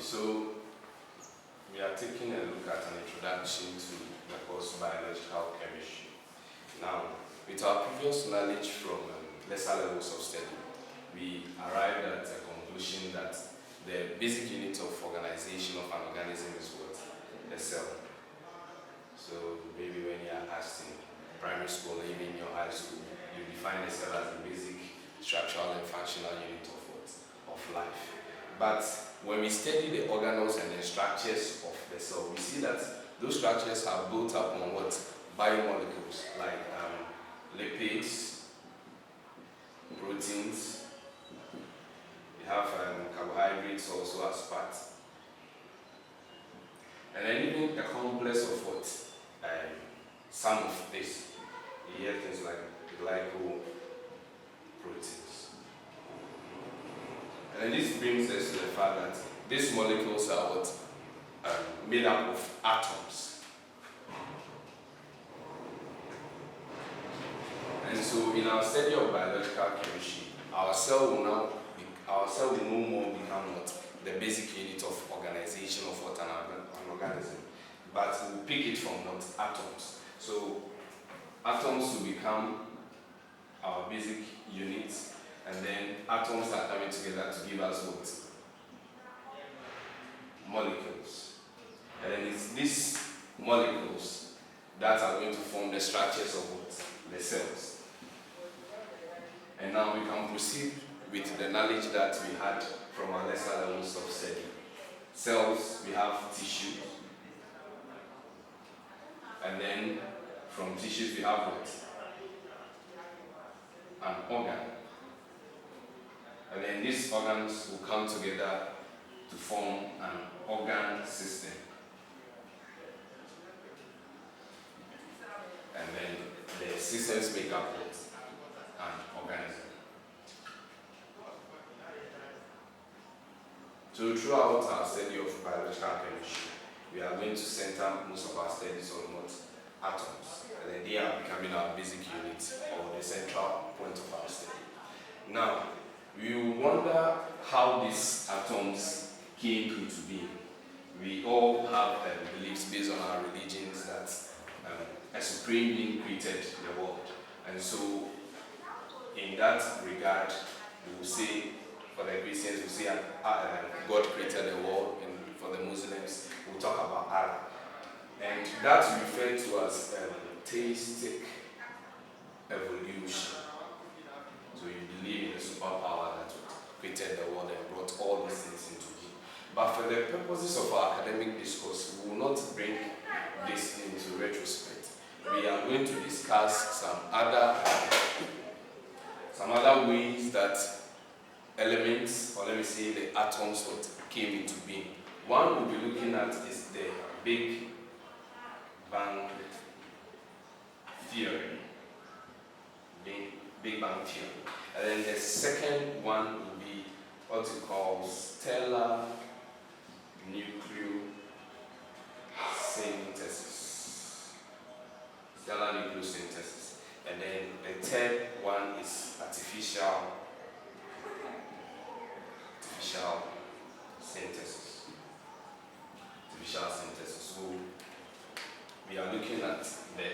So we are taking a look at an introduction to the course Biological Chemistry. Now, with our previous knowledge from lesser levels of study, we arrived at a conclusion that the basic unit of organization of an organism is what? The cell. So maybe when you are asked in primary school or even in your high school, you define the cell as the basic structural and functional unit of what? Of life. But when we study the organelles and the structures of the cell, we see that those structures are built up on what? Biomolecules, like lipids, proteins. We have carbohydrates also as part. And then even a complex of what? Some of this. You hear things like glycoproteins. And this brings us to the fact that these molecules are what? Made up of atoms. And so in our study of biological chemistry, our cell will no more become what? The basic unit of organization of what? An organism. But we'll pick it from what? Atoms. So atoms will become our basic units. And then atoms are coming together to give us what? Molecules. And then it's these molecules that are going to form the structures of what? The cells. And now we can proceed with the knowledge that we had from our lesser levels of study. Cells, we have tissues. And then from tissues we have what? An organ. And then these organs will come together to form an organ system. And then the systems make up what? An organism. So throughout our study of biological chemistry, we are going to center most of our studies on what? Atoms. And then they are becoming our basic unit or the central point of our study. Now, we will wonder how these atoms came into being. We all have beliefs based on our religions that a supreme being created the world. And so, in that regard, we will say, for the Christians, we say God created the world, and for the Muslims, we'll talk about Allah. And that's referred to as theistic evolution. So you believe in the superpower that created the world and brought all these things into being. But for the purposes of our academic discourse, we will not bring this into retrospect. We are going to discuss some other ways that elements, or let me say the atoms, what came into being. One we'll be looking at is the Big Bang theory. Big Bang theory. And then the second one will be what we call stellar nucleosynthesis. Stellar nucleosynthesis. And then the third one is artificial synthesis. Artificial synthesis. So we are looking at the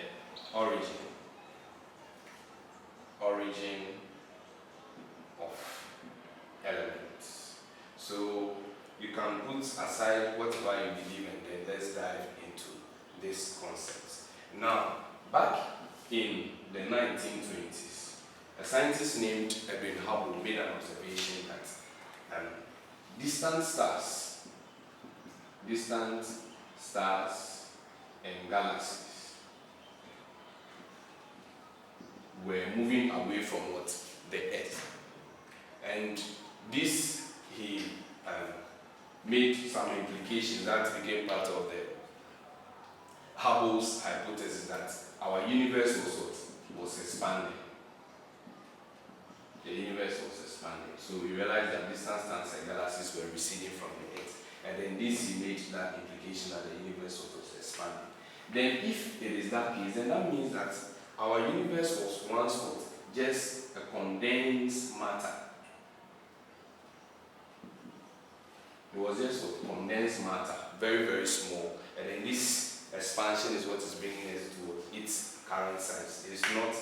origin of elements. So you can put aside whatever you believe and then let's dive into these concepts. Now, back in the 1920s, a scientist named Edwin Hubble made an observation that distant stars and galaxies were moving away from what? The Earth. And this, he made some implications that became part of the Hubble's hypothesis that our universe was expanding. The universe was expanding. So we realized that distant stars and galaxies were receding from the Earth. And then this, he made that implication that the universe was expanding. Then if it is that case, then that means that our universe was once just a condensed matter. It was just what? Condensed matter, very, very small. And then this expansion is what is bringing us to its current size. It is not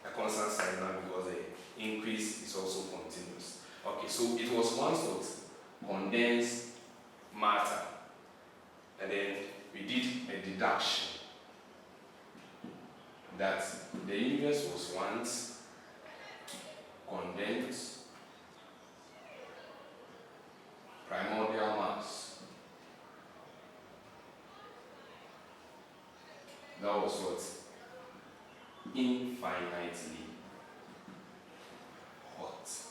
a constant size now because the increase is also continuous. Okay, so it was once what? Condensed matter. And then we did a deduction that the universe was once condensed primordial mass. That was what? Infinitely hot. So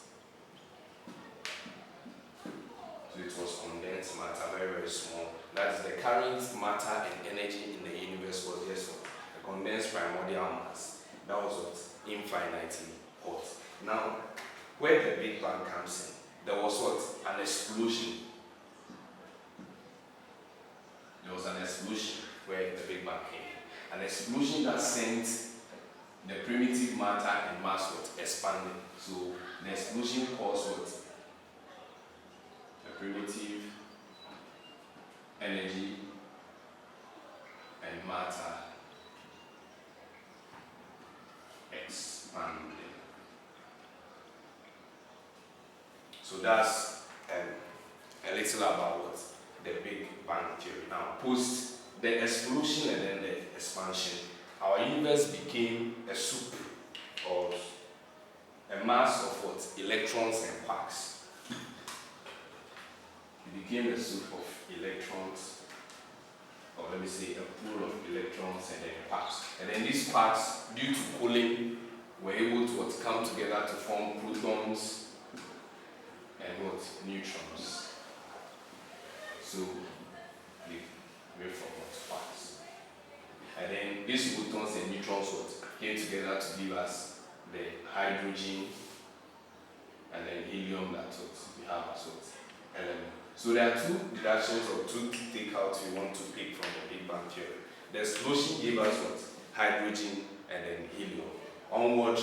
it was condensed matter, very, very small. That's the current matter and energy in the universe was just what? A condensed primordial mass. That was what? Infinitely hot. Now, where the Big Bang comes in, there was what? An explosion. There was an explosion where the Big Bang came. An explosion that sent the primitive matter and mass what? Expanding. So the explosion caused what? The primitive energy and matter expanding. So that's a little about what? The Big Bang Theory. Now, post the explosion and then the expansion, our universe became a soup or a mass of what? Electrons and quarks. It became a soup of electrons, or let me say a pool of electrons and then quarks. And then these quarks, due to cooling, were able to what? Come together to form protons and what? Neutrons. So they were from what? Quarks. And then these protons and neutrons what? Came together to give us the hydrogen and then helium that what we have as what? Element. So there are two deductions or two takeouts we want to pick from the Big Bang Theory. The explosion gave us what? Hydrogen and then helium. Onward,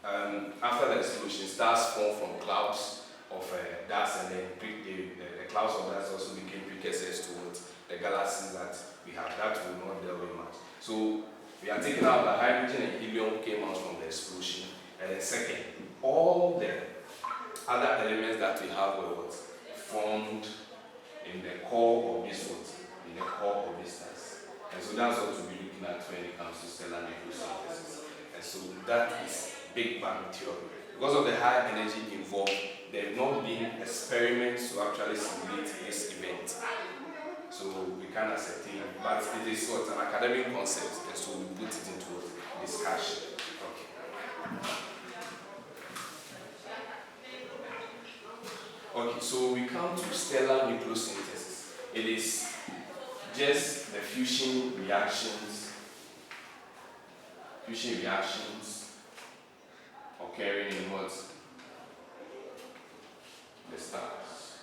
after the explosion, stars formed from clouds of dust, and then the clouds of dust also became precursors to what? The galaxies that we have. That will not delve in much. So we are taking out the hydrogen and helium came out from the explosion. And then second, all the other elements that we have were what? Formed in the core of this what? In the core of this stars. And so that's what we'll be looking at when it comes to stellar nucleosynthesis. And so that is Big Bang Theory. Because of the high energy involved, there have not been experiments to actually simulate this event. So we can't ascertain it, but it is what? An academic concept, and so we put it into discussion. Okay, so we come to stellar nucleosynthesis. It is just the fusion reactions occurring in what? The stars.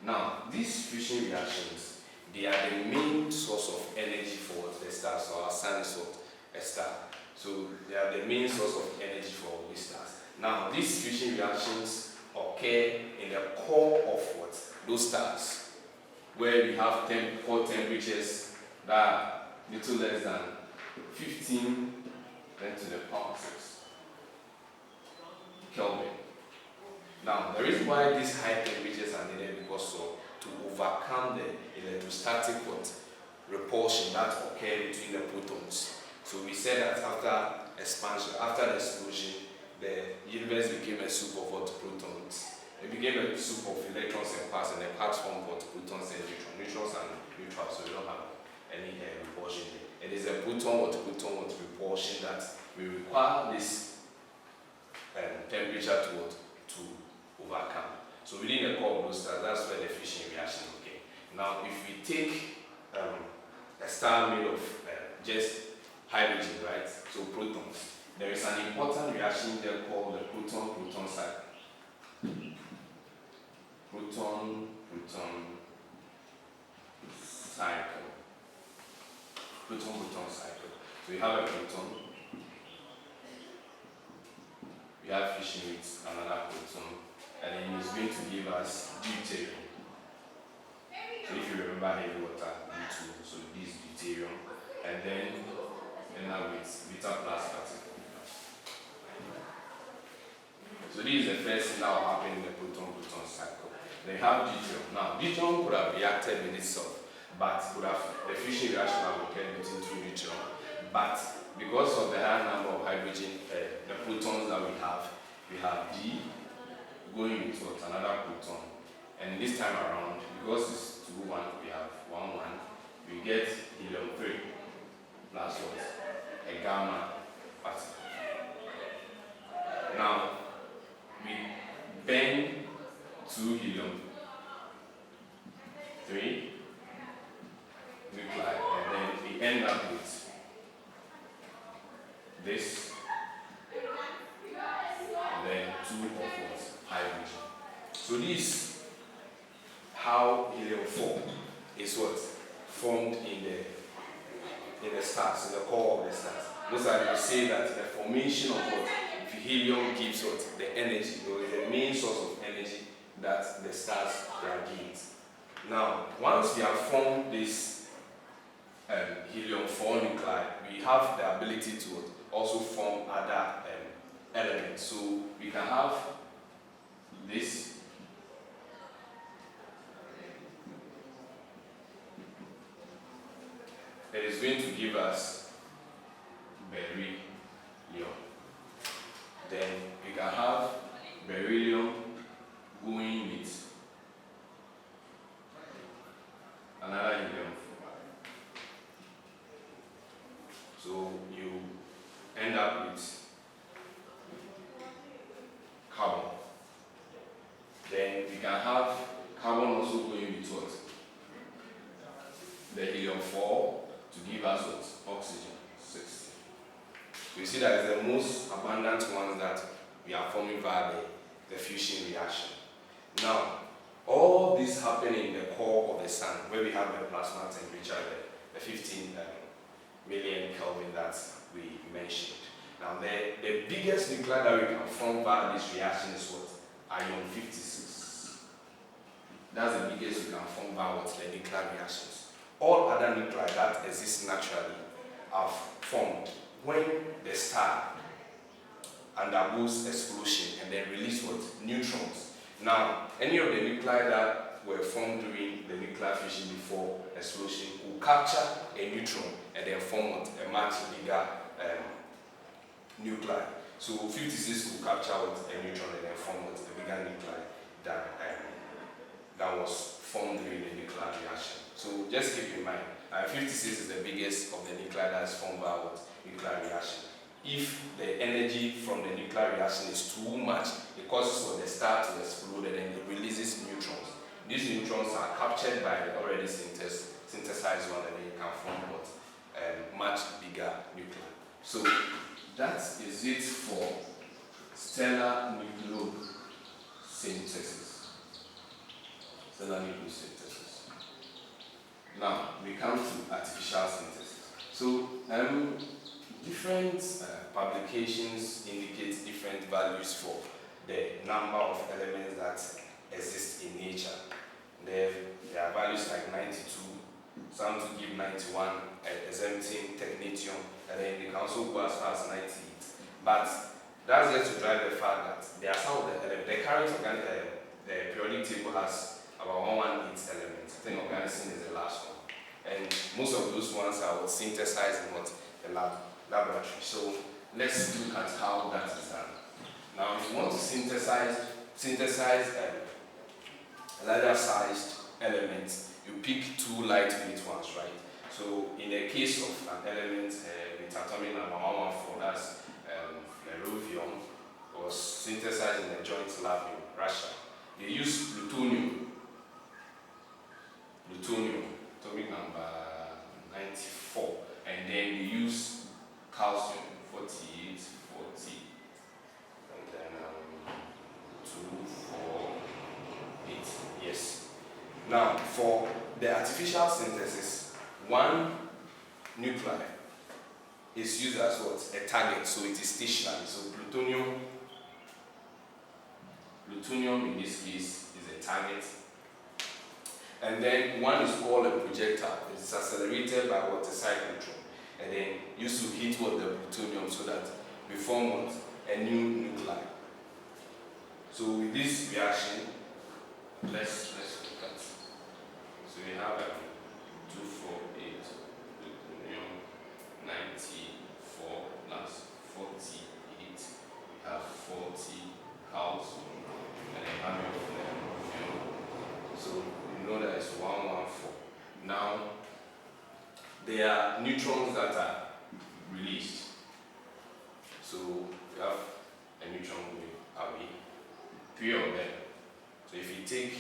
Now, these fusion reactions, they are the main source of energy for the stars. So our sun is what? A star. So they are the main source of energy for the stars. Now, these fusion reactions occur in the core of what? Those stars, where we have core temperatures that are little less than 15 10 to the power 6 Kelvin. Now, the reason why these high temperatures are needed because to overcome the electrostatic repulsion that occurs between the protons. So we said that after the explosion, the universe became a soup of protons. It became a soup of electrons and quarks, and the quarks formed protons and neutrons and neutrons. So we don't have any repulsion there. It is a proton repulsion that we require this temperature to overcome. So within the core of those stars, that's where the fission reaction occurs. Now, if we take a star made of just hydrogen, right? So protons. There is an important reaction there called the proton-proton cycle. Proton-proton cycle. So we have a proton. We have fission with another proton, and then it's going to give us deuterium. So if you remember heavy water, D2, so this is deuterium, and then now with beta plus particle. So this is the first thing that will happen in the proton-proton cycle. They have deuterium. Now, deuterium could have reacted with itself, but the fusion reaction have occurred between two deuterium. But because of the high number of hydrogen, the protons that we have D going with what? Another proton. And this time around, because it's 2, 1, we have 1, 1, we get helium-3 plus what? A gamma particle. Now, we bend 2 helium-3 nuclei, and then we end up with this, and then 2 of what? Hydrogen. So this how helium-4 is what? Formed in the stars, in the core of the stars. Most of you say that the formation of what? Helium gives what? The energy, or the main source of energy that the stars radiate. Now, once we have formed this helium-4 nuclei, we have the ability to also form other elements. So we can have this. It is going to give us beryllium. Then we can have beryllium going with another helium. So you end up with carbon. Then we can have carbon also going with what? The helium-4 to give us what? Oxygen, 6. You see that is the most abundant ones that we are forming via the fusion reaction. Now, all this happen in the core of the sun, where we have the plasma temperature, the 15 million Kelvin that we mentioned. Now, the biggest nuclei that we can form via this reaction is what? Iron 56. That's the biggest we can form via what? The nuclear reactions. All other nuclei that exist naturally are formed when the star undergoes explosion and then release what? Neutrons. Now, any of the nuclei that were formed during the nuclear fission before explosion will capture a neutron and then form what? A much bigger nuclei. So 56 will capture what? A neutron and then form what? A bigger nuclei that was formed during the nuclear reaction. So just keep in mind, 56 is the biggest of the nuclei that is formed by what? Nuclear reaction. If the energy from the nuclear reaction is too much, it causes for the star to explode and then it releases neutrons. These neutrons are captured by the already synthesized one, and then you can form what? Much bigger nuclei. So that is it for stellar nucleosynthesis. Stellar nucleosynthesis. Now we come to artificial synthesis. So different publications indicate different values for the number of elements that exist in nature. There are values like 92, some to give 91, exempting technetium, and then they can also go as far as 98. But that's just to drive the fact that there are some of the elements. The current the periodic table has about 118 elements. I think organism is the last one. And most of those ones are synthesized in the laboratory. So let's look at how that is done. Now, if you want to synthesize larger sized elements, you pick 2 lightweight ones, right? So in the case of an element with atomic number 114, that's Peruvium, was synthesized in the joint lab in Russia. They use plutonium, atomic number 94, and then they use calcium 48, 40, and then 2, 4, 8. Yes. Now, for the artificial synthesis, one nuclei is used as what? A target, so it is stationary. So plutonium Plutonium in this case is a target. And then one is called a projectile. It's accelerated by what? A cyclotron. And then used to hit what? The plutonium, so that we form what? A new nuclei. So with this reaction, let's look at. So we have 248 plutonium 94 plus 48. We have 40 cows, and then how many of them? So you know that it's 114. Now there are neutrons that are released. So we have a neutron going away. 3 of them. So if you take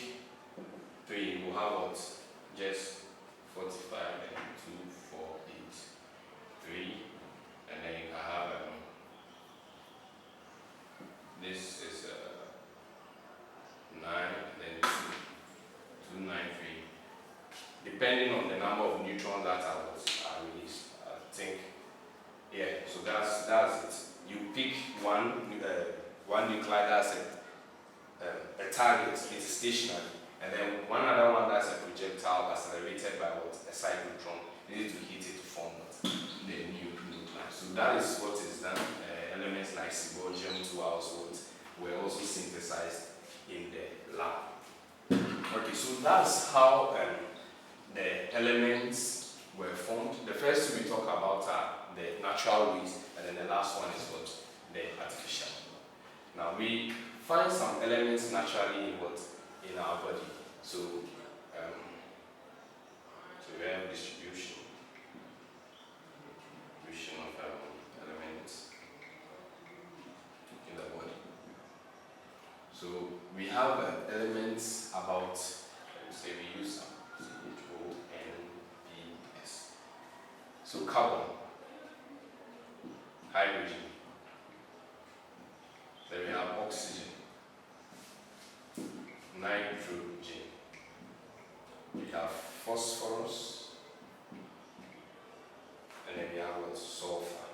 3, you will have what? Just 45 and 2, 4, 8, 3, and then you can have this is 9, and then 2, 9, 3. Depending on the number of neutrons that are released, I think. Yeah. So that's it. You pick one nuclide that's a target, it's stationary, and then one other one that's a projectile accelerated by what? A cyclotron. You need to hit it to form what? The new nuclide. So that is what is done. Elements like symposium 2 were also synthesized in the lab. Okay, so that's how the elements were formed. The first two we talk about are the natural ways, and then the last one is what? The artificial. Now we find some elements naturally in our body. So we have distribution of elements in the body. So we have elements about, say we use CHONPS. So carbon, hydrogen, then we have oxygen, nitrogen, we have phosphorus, and then we have what? Sulfur.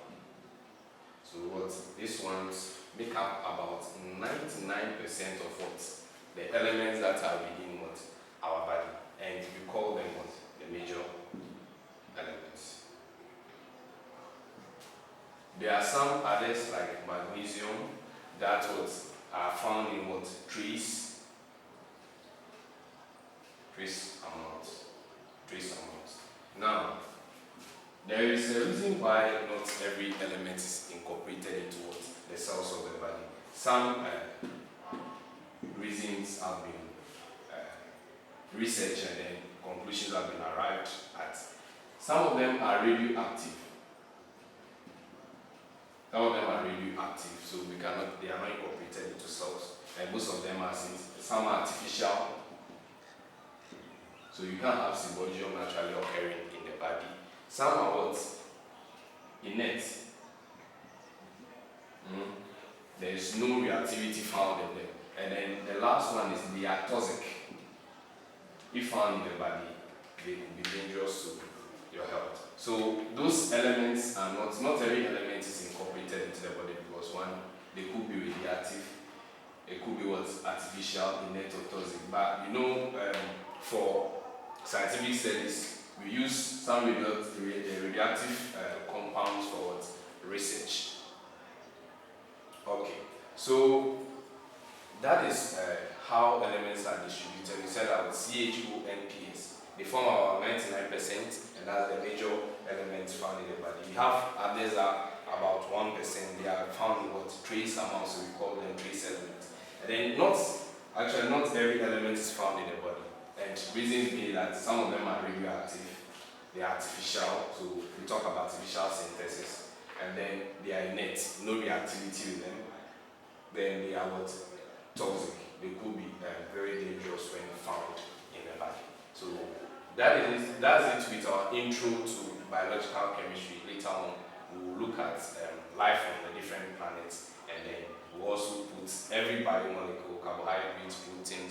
So what? These ones make up about 99% of what? The elements that are within what? Our body. And we call them what? The major elements. There are some others like magnesium that are found in what? Trace amounts. Now, there is a reason why not every element is incorporated into what? The cells of the body. Some reasons have been researched, and then conclusions have been arrived at. Some of them are radioactive. So they are not incorporated into cells. And most of them are some are artificial. So you can't have symposium naturally occurring in the body. Some are what? Innate. There is no reactivity found in them. And then the last one is they are toxic. If found in the body, they could be dangerous to your health. So those elements are not every element is incorporated into the body, because one, they could be radioactive, it could be artificial, innate or toxic. But for scientific studies, we use some radioactive compounds for research. Okay, so that is how elements are distributed. We said that CHONPS, they form about 99%, and that's the major elements found in the body. We have others are about 1%. They are found in trace amounts, so we call them trace elements. And then not every element is found in the body. And reasons being that some of them are radioactive, they are artificial, so we talk about artificial synthesis. And then they are innate, no reactivity with them. Then they are toxic. They could be very dangerous when found in the body. So that's it with our intro to biological chemistry. Later on, we will look at life on the different planets, and then we'll also put every biomolecule, carbohydrates, proteins,